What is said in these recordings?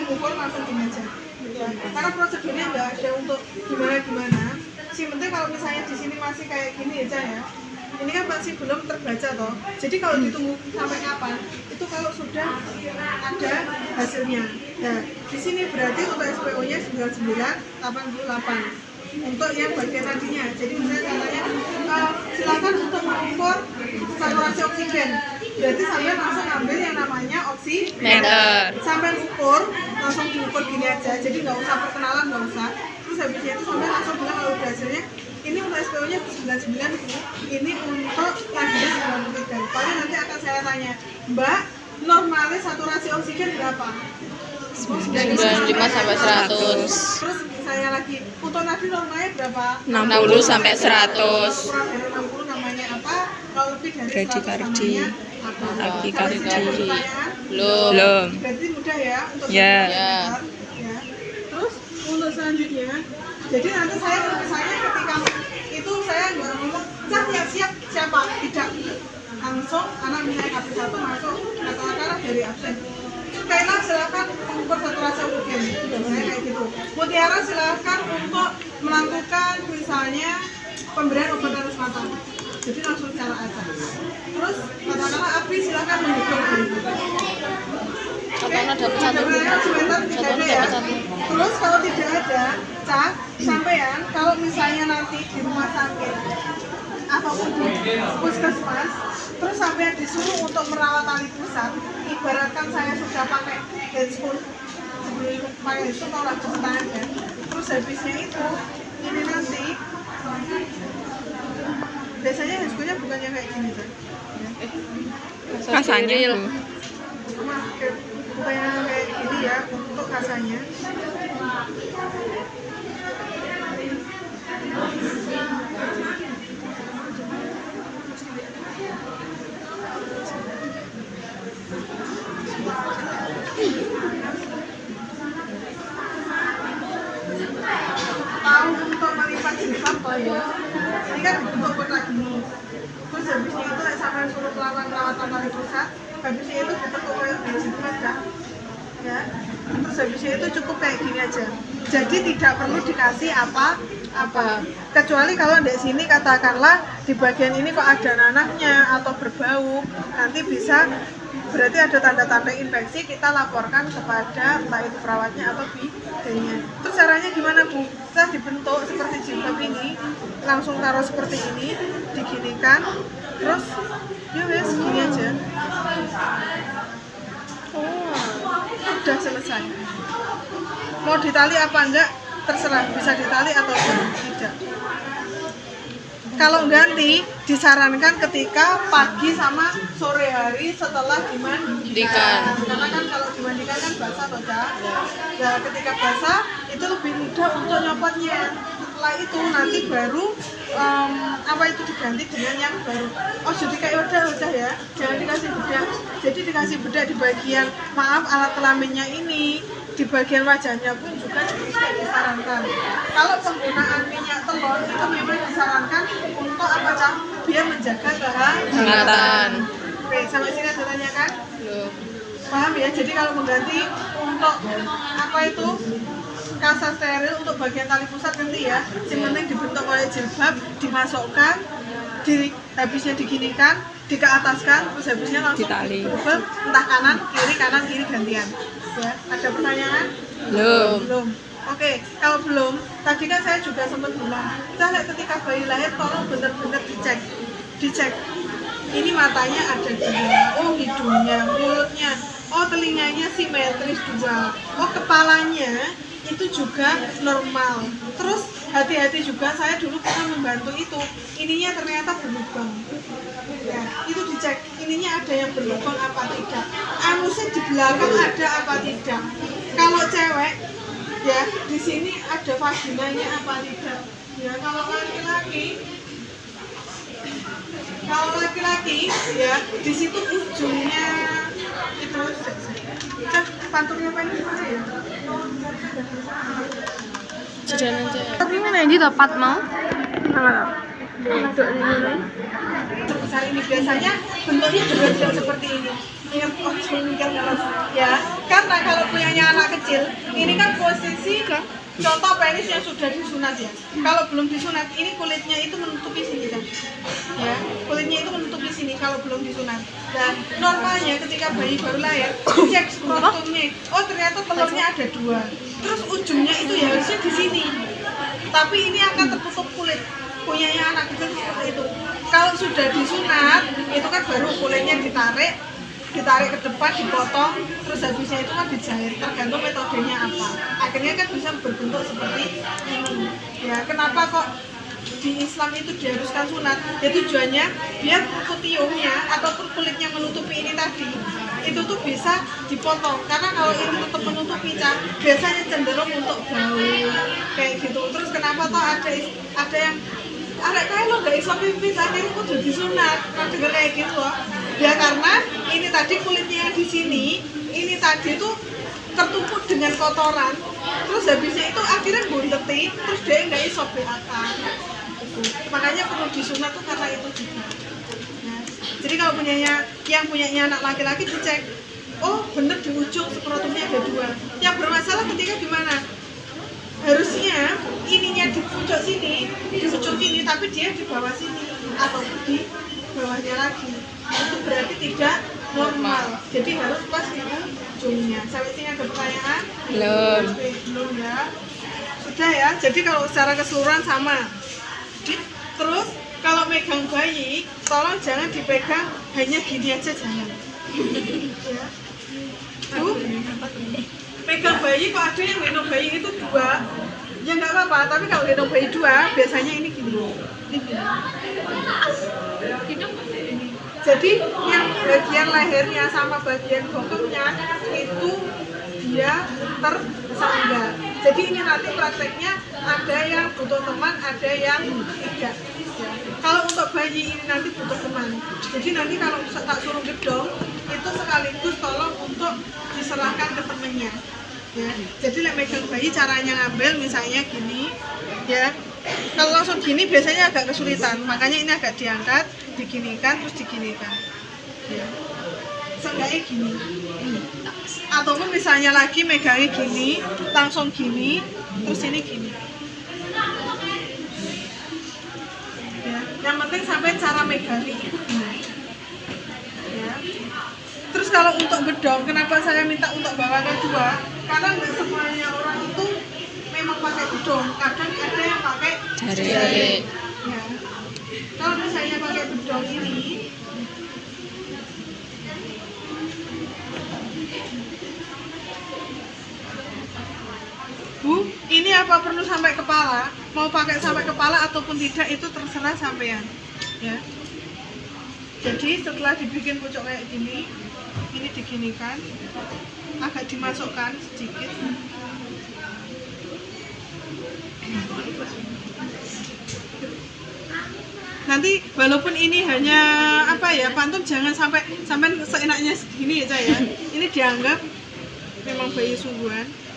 ngukur langsung gini aja ya. Karena prosedurnya nggak ada untuk gimana. Sih penting kalau misalnya di sini masih kayak gini aja ya. Ini kan masih belum terbaca toh. Jadi kalau ditunggu sampai kapan? Itu kalau sudah ada hasilnya. Nah, di sini berarti untuk SPO-nya 9988. Untuk yang bagian tadinya. Jadi misalnya katanya silakan untuk mengukur saturasi oksigen. Berarti saya langsung ambil yang namanya oximeter. Sampai ukur, langsung diukur gini aja. Jadi nggak usah perkenalan, nggak usah. Terus habisnya itu sampai langsung bilang kalau udah hasilnya ini untuk SPO-nya 99, ini untuk lanjut 93. Paling nanti akan saya tanya, Mbak, normalnya saturasi oksigen berapa? 95 sampai 100. Terus saya lagi, untuk nadi normalnya berapa? 60 sampai 100. Kurang dari 60 namanya apa? Kalau lebih dari 100 namanya apa? Takikardi. Belum. Belum. Berarti mudah ya untuk Ya. ya. Terus untuk selanjutnya, jadi nanti saya misalnya ketika itu saya nggak ngomong, siap siapa? Tidak. Langsung anak misalnya KP1 masuk katakanlah dari absen. Kaila silakan mengukur saturasi oksigen, saya kayak gitu. Mutiara silakan untuk melakukan misalnya pemberian obat arus mata. Jadi langsung cara aja. Terus katakanlah Abri silakan menghitung. Contohnya dapat satu. Terus kalau tidak ada, Cak, sampean kalau misalnya nanti di rumah sakit ataupun di puskesmas, terus sampean disuruh untuk merawat tali pusat, ibaratkan saya sudah pakai headphone, sebelum pakai headphone kalau lagi bertahan ya. Terus habisnya itu, ini nanti biasanya headphone-nya bukannya kayak gini kan? Kasanya ya. Bukannya kayak gini ya untuk kasanya. Tahu untuk melipat jilbab toh ya. Ini kan bentuk kotak gini. Terus habisnya itu sampai suruh melakukan perawatan tali pusat. Habisnya itu ditekuk kayak di situ aja. Ya. Terus habisnya itu cukup kayak gini aja. Jadi tidak perlu dikasih apa-apa. Kecuali kalau di sini katakanlah di bagian ini kok ada nanahnya atau berbau, nanti bisa berarti ada tanda-tanda infeksi, kita laporkan kepada entah itu perawatnya atau bidannya. Terus caranya gimana Bu? Kita dibentuk seperti jilbab ini, langsung taruh seperti ini, diginikan, terus ya wes gini aja. Udah selesai. Mau ditali apa enggak? Terserah, bisa ditali atau tidak. Kalau ganti, disarankan ketika pagi sama sore hari setelah dimandikan. Karena kan kalau dimandikan kan basah toh, Cak. Nah, ketika basah itu lebih mudah untuk nyopotnya. Setelah itu nanti baru apa itu diganti dengan yang baru. Oh, jadi kayak udah ya. Jangan dikasih bedak. Jadi dikasih bedak di bagian alat kelaminnya ini. Di bagian wajahnya pun juga tidak disarankan. Kalau penggunaan minyak telur itu memang disarankan untuk apa, Cak? Biar menjaga kehangatan. Oke, sampai sini ada tanya kan? Paham ya? Jadi kalau mengganti untuk apa itu kasa steril untuk bagian tali pusat nanti ya. Yang penting dibentuk oleh jilbab, dimasukkan, habisnya diginikan, dikeataskan, terus habisnya langsung ditali. Entah kanan kiri gantian. Ya, ada pertanyaan? Belum. Oke, kalau belum, tadi kan saya juga sempat bilang, kita lihat ketika bayi lahir tolong benar-benar dicek. Ini matanya ada 2, oh hidungnya, mulutnya, oh telinganya simetris 2, oh kepalanya itu juga normal. Terus hati-hati juga, saya dulu pernah membantu itu, ininya ternyata berlubang. Ya, itu dicek, ininya ada yang berlubang apa tidak, anusnya di belakang ada apa tidak. Kalau cewek, ya di sini ada vaginanya apa tidak. Ya kalau laki-laki, ya di situ ujungnya itu. Panturnya apa ini? Sudah nanti. Tapi mana yang di tempat mau? Duduk di sini. sebesar ini. Biasanya bentuknya juga tidak seperti ini. Ingat ya, karena kalau punyanya anak kecil, ini kan posisi contoh penis yang sudah disunat ya. Kalau belum disunat, ini kulitnya itu menutupi sini kan, ya kulitnya itu menutupi sini kalau belum disunat. Dan normalnya ketika bayi baru lahir, cek skrotumnya, oh ternyata telurnya ada 2. Terus ujungnya itu ya harusnya di sini. Tapi ini akan tertutup kulit. Punyanya anak kecil seperti itu. Kalau sudah disunat, itu kan baru kulitnya ditarik ke depan, dipotong, terus habisnya itu kan dijahit, tergantung metodenya apa. Akhirnya kan bisa berbentuk seperti ini. Ya, kenapa kok di Islam itu diharuskan sunat? Ya tujuannya biar kutiumnya ataupun kulitnya menutupi ini tadi, itu tuh bisa dipotong. Karena kalau ini tetap menutupi biasanya cenderung untuk bau kayak gitu. Terus kenapa toh ada yang arek kae lo gak iso pipis akhirnya kudu disunat. Kan dengar kayak gitu loh. Ya karena ini tadi kulitnya di sini, ini tadi tuh tertumpuk dengan kotoran. Terus habisnya itu akhirnya buntetin, terus dia nggak iso BAK. Makanya perlu disunat tuh karena itu juga. Nah, jadi kalau punyanya anak laki-laki dicek, oh bener di ujung skrotumnya ada 2. Yang bermasalah ketika gimana? Harusnya ininya di pucuk sini, di ujung sini, tapi dia di bawah sini atau di bawahnya lagi. Itu berarti tidak normal. Jadi harus pas di ujungnya. Sampai sini ada pertanyaan? Belum ya. Sudah ya. Jadi kalau secara keseluruhan sama. Terus kalau megang bayi, tolong jangan dipegang hanya gini aja, jangan. Ya. Pegang bayi kok ada yang gendong bayi itu 2, ya nggak apa-apa. Tapi kalau gendong bayi 2, biasanya ini gini. Jadi yang bagian lehernya sama bagian bokongnya itu dia tersangga. Jadi ini nanti prakteknya ada yang butuh teman, ada yang tidak. Ya. Kalau untuk bayi ini nanti butuh teman. Jadi nanti kalau tak suruh gedong, itu sekaligus tolong untuk diserahkan ke temennya. Ya. Jadi megang bayi caranya ngambil misalnya gini, ya. Kalau langsung gini biasanya agak kesulitan, makanya ini agak diangkat, diginikan, terus diginikan. Ya. Seenggaknya gini. Ataupun misalnya lagi megangnya gini, langsung gini, terus ini gini. Ya. Yang penting sampai cara megangnya itu gini. Ya. Terus kalau untuk bedong, kenapa saya minta untuk bawakan 2? Karena nggak semuanya orang itu memang pakai bedong. Kadang ada yang pakai jari. Ya. Kalau misalnya pakai bedong ini, Bu, ini apa perlu sampai kepala? Mau pakai sampai kepala ataupun tidak itu terserah sampean. Ya. Jadi setelah dibikin pucuk kayak gini, ini diginikan, agak dimasukkan sedikit. Nanti walaupun ini hanya apa ya, pantun jangan sampai seenaknya segini aja ya. Ini dianggap memang bayi sungguhan.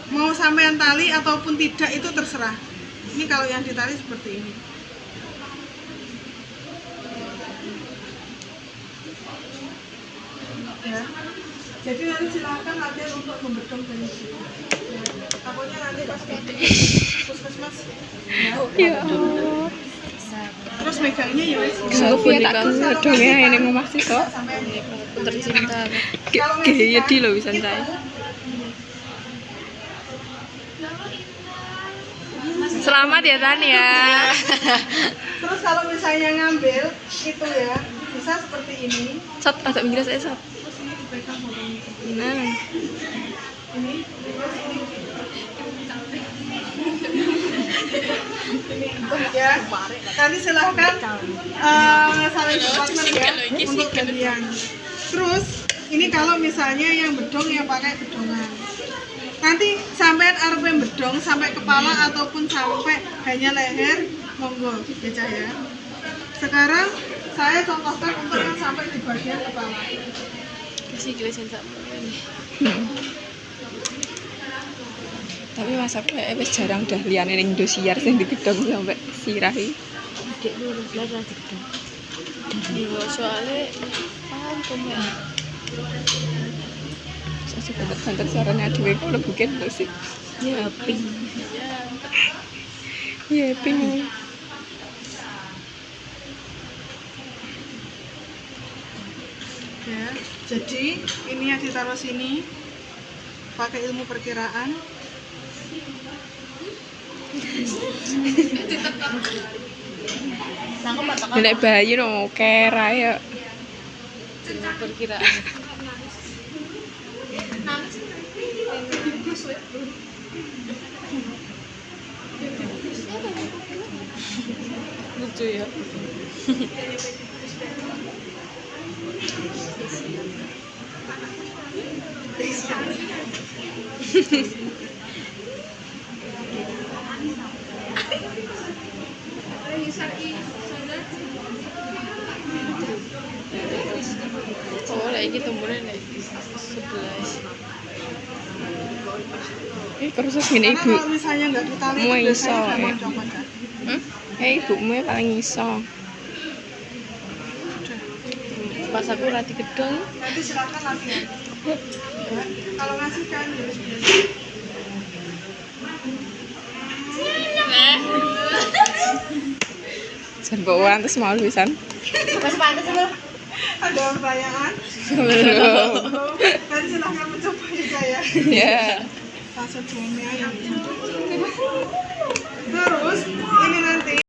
Mau sampean tali ataupun tidak itu terserah. Ini kalau yang ditali seperti ini. Ya. Jadi nanti silakan latihan untuk membedong bayi. Ya. Takutnya nanti pas puskesmas. Ya. Terus megangnya ya wis. Sofia tak gedong ya ini mau masih kok. Tercinta. Kayak di lo bisa santai. Selamat ya Tan ya. Terus kalau misalnya ngambil itu ya bisa seperti ini. Sat, ada minggir saya sat. Terus ini dipegang botolnya. Nah. Ini terus ini ya. Nanti silahkan saling berpartner ya untuk gantian. Terus ini kalau misalnya yang bedong yang pakai bedongan. Nanti sampai arep bedong sampai kepala ataupun sampai hanya leher, monggo becah ya. Sekarang saya contohkan untuk yang sampai di bagian kepala. Kasih jelasin sama ini. Tapi Mas aku wis jarang dah liyane ning dosiar sing digedhong sampai sirah iki. Adik lu udah belajar gitu. Iya, soalnya paham kok ya. Saya banget sarannya dhewe kok lebih gendong sih. Ya, ping. Iya, ping. Ya, jadi ini yang ditaruh sini pakai ilmu perkiraan. Nek bayi no kera ya. Perkiraan. Lucu ya. Oh, lagi tumbuhnya nih 11. Kursus gini Karena ibu. kalau misalnya nggak ditali Mau itu iso, biasanya ya. gampang copot kan. Ibumu paling iso. Pas aku latih gedong. Nanti silakan latihan. Ya, kalau ngasih kan Jan bawa terus mau luisan. Pas pantas lu. ada pertanyaan. Belum. Nanti silakan mencoba ya saya. Ya. Langsung suami ayam. Terus